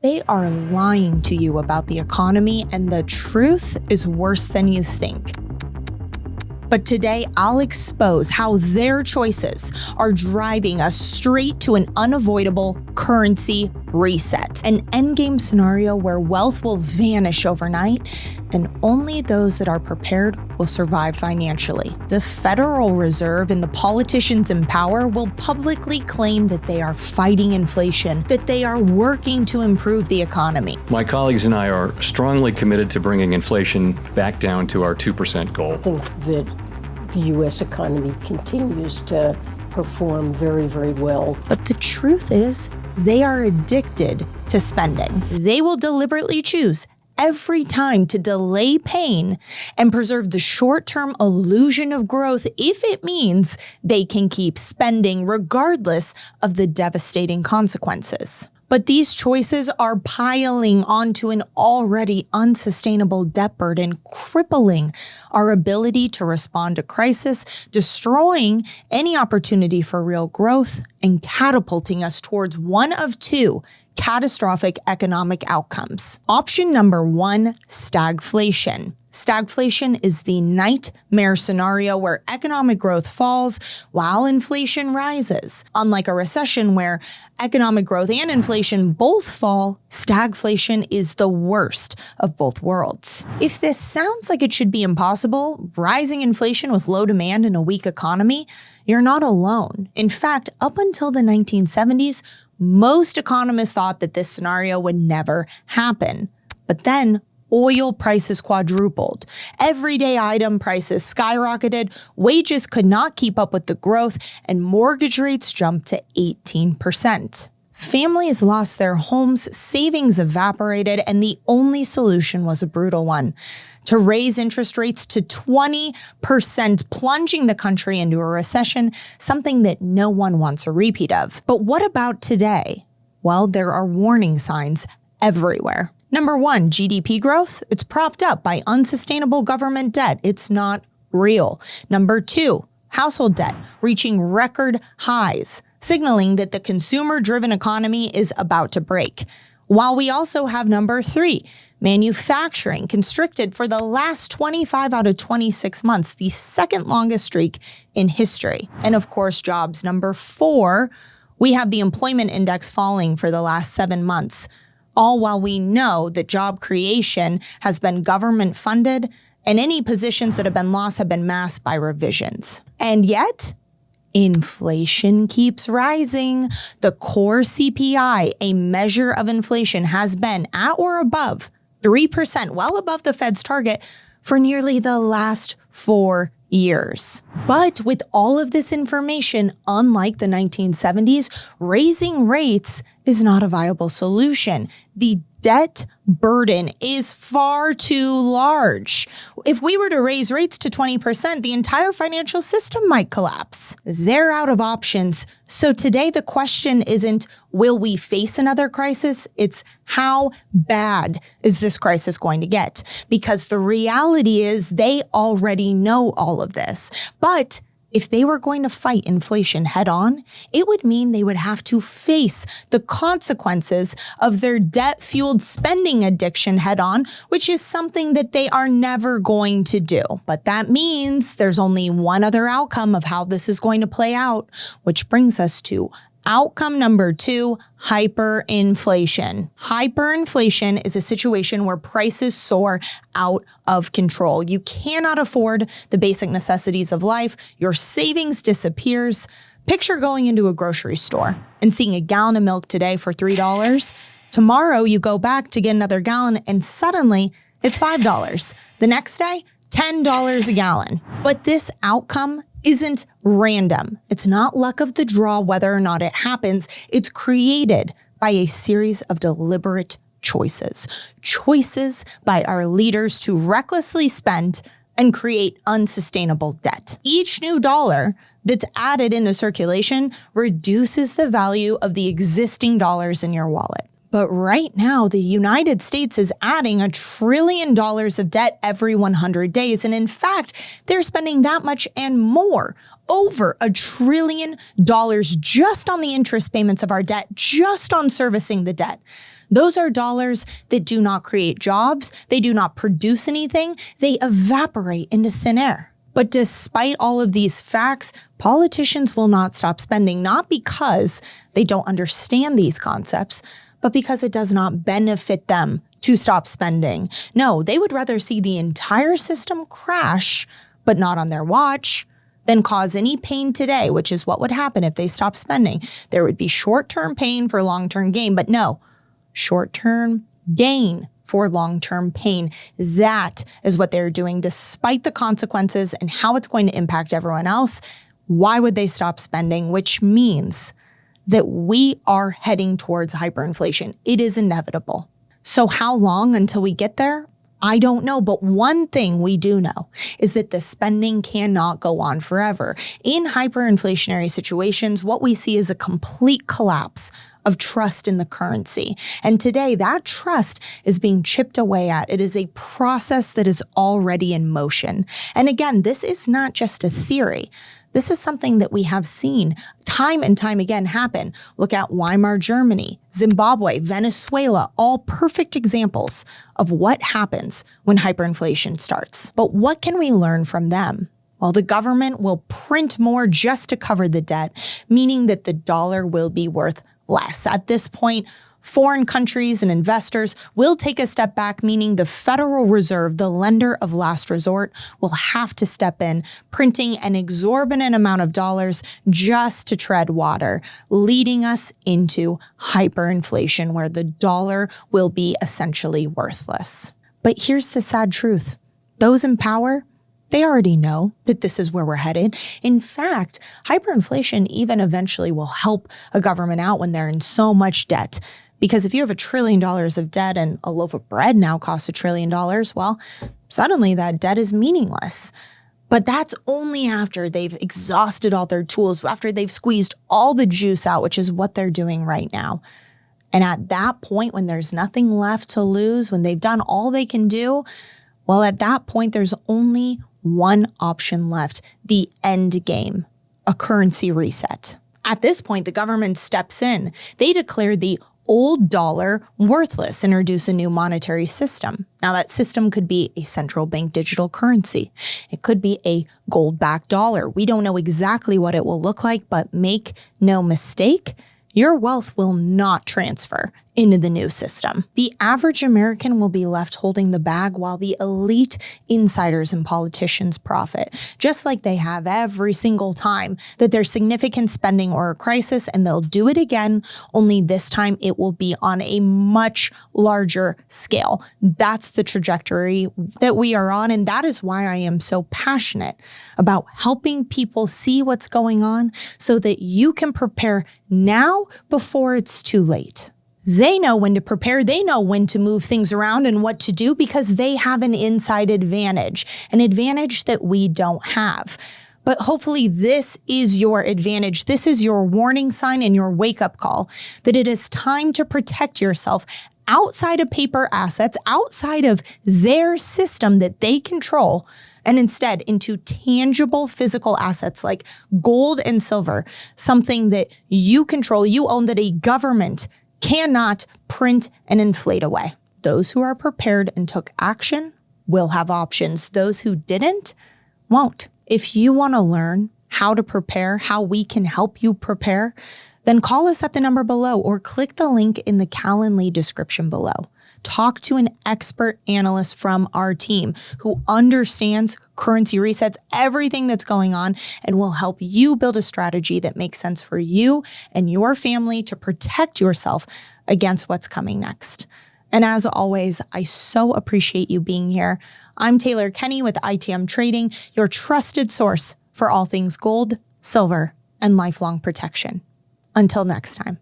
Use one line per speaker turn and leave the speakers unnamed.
They are lying to you about the economy, and the truth is worse than you think. But today, I'll expose how their choices are driving us straight to an unavoidable currency reset, an endgame scenario where wealth will vanish overnight and only those that are prepared will survive financially. The Federal Reserve and the politicians in power will publicly claim that they are fighting inflation, that they are working to improve the economy.
My colleagues and I are strongly committed to bringing inflation back down to our 2% goal.
I think that the U.S. economy continues to perform very, very well.
But the truth is, they are addicted to spending. They will deliberately choose every time to delay pain and preserve the short-term illusion of growth if it means they can keep spending regardless of the devastating consequences. But these choices are piling onto an already unsustainable debt burden, crippling our ability to respond to crisis, destroying any opportunity for real growth, and catapulting us towards one of two catastrophic economic outcomes. Option number one, stagflation. Stagflation is the nightmare scenario where economic growth falls while inflation rises. Unlike a recession where economic growth and inflation both fall, stagflation is the worst of both worlds. If this sounds like it should be impossible, rising inflation with low demand and a weak economy, you're not alone. In fact, up until the 1970s, most economists thought that this scenario would never happen. But then oil prices quadrupled. Everyday item prices skyrocketed, wages could not keep up with the growth, and mortgage rates jumped to 18%. Families lost their homes, savings evaporated, and the only solution was a brutal one: to raise interest rates to 20%, plunging the country into a recession, something that no one wants a repeat of. But what about today? Well, there are warning signs everywhere. Number one, GDP growth. It's propped up by unsustainable government debt. It's not real. Number two, household debt reaching record highs, signaling that the consumer-driven economy is about to break. While we also have number three, manufacturing constricted for the last 25 out of 26 months, the second longest streak in history. And of course, jobs. Number four, we have the employment index falling for the last 7 months, all while we know that job creation has been government funded and any positions that have been lost have been masked by revisions. And yet, inflation keeps rising. The core CPI, a measure of inflation, has been at or above 3%, well above the Fed's target, for nearly the last 4 years. But with all of this information, unlike the 1970s, raising rates is not a viable solution. The debt burden is far too large. If we were to raise rates to 20%, the entire financial system might collapse. They're out of options. So today the question isn't, will we face another crisis? It's how bad is this crisis going to get? Because the reality is they already know all of this. But if they were going to fight inflation head on, it would mean they would have to face the consequences of their debt-fueled spending addiction head on, which is something that they are never going to do. But that means there's only one other outcome of how this is going to play out, which brings us to outcome number two, hyperinflation. Hyperinflation is a situation where prices soar out of control. You cannot afford the basic necessities of life. Your savings disappears. Picture going into a grocery store and seeing a gallon of milk today for $3. Tomorrow you go back to get another gallon and suddenly it's $5. The next day, $10 a gallon. But this outcome isn't random. It's not luck of the draw whether or not it happens. It's created by a series of deliberate choices. Choices by our leaders to recklessly spend and create unsustainable debt. Each new dollar that's added into circulation reduces the value of the existing dollars in your wallet. But right now, the United States is adding $1 trillion of debt every 100 days. And in fact, they're spending that much and more, over $1 trillion just on the interest payments of our debt, just on servicing the debt. Those are dollars that do not create jobs. They do not produce anything. They evaporate into thin air. But despite all of these facts, politicians will not stop spending, not because they don't understand these concepts, but because it does not benefit them to stop spending. No, they would rather see the entire system crash, but not on their watch, than cause any pain today, which is what would happen if they stopped spending. There would be short-term pain for long-term gain, but no, short-term gain for long-term pain. That is what they're doing despite the consequences and how it's going to impact everyone else. Why would they stop spending? Which means that we are heading towards hyperinflation. It is inevitable. So how long until we get there? I don't know, but one thing we do know is that the spending cannot go on forever. In hyperinflationary situations, what we see is a complete collapse of trust in the currency. And today, that trust is being chipped away at. It is a process that is already in motion. And again, this is not just a theory. This is something that we have seen time and time again happen. Look at Weimar Germany, Zimbabwe, Venezuela, all perfect examples of what happens when hyperinflation starts. But what can we learn from them? Well, the government will print more just to cover the debt, meaning that the dollar will be worth less. At this point, foreign countries and investors will take a step back, meaning the Federal Reserve, the lender of last resort, will have to step in, printing an exorbitant amount of dollars just to tread water, leading us into hyperinflation, where the dollar will be essentially worthless. But here's the sad truth. Those in power, they already know that this is where we're headed. In fact, hyperinflation even eventually will help a government out when they're in so much debt. Because if you have $1 trillion of debt and a loaf of bread now costs $1 trillion, well, suddenly that debt is meaningless. But that's only after they've exhausted all their tools, after they've squeezed all the juice out, which is what they're doing right now. And at that point, when there's nothing left to lose, when they've done all they can do, well, at that point, there's only one option left: the end game, a currency reset. At this point, the government steps in. They declare the old dollar worthless, introduce a new monetary system. Now, that system could be a central bank digital currency. It could be a gold-backed dollar. We don't know exactly what it will look like, but make no mistake, your wealth will not transfer into the new system. The average American will be left holding the bag while the elite insiders and politicians profit, just like they have every single time that there's significant spending or a crisis, and they'll do it again, only this time it will be on a much larger scale. That's the trajectory that we are on, and that is why I am so passionate about helping people see what's going on so that you can prepare now before it's too late. They know when to prepare, they know when to move things around and what to do because they have an inside advantage, an advantage that we don't have. But hopefully this is your advantage. This is your warning sign and your wake-up call that it is time to protect yourself outside of paper assets, outside of their system that they control, and instead into tangible physical assets like gold and silver, something that you control, you own, that a government cannot print and inflate away. Those who are prepared and took action will have options. Those who didn't won't. If you want to learn how to prepare, how we can help you prepare, then call us at the number below or click the link in the Calendly description below. Talk to an expert analyst from our team who understands currency resets, everything that's going on, and will help you build a strategy that makes sense for you and your family to protect yourself against what's coming next. And as always, I so appreciate you being here. I'm Taylor Kenny with ITM Trading, your trusted source for all things gold, silver, and lifelong protection. Until next time.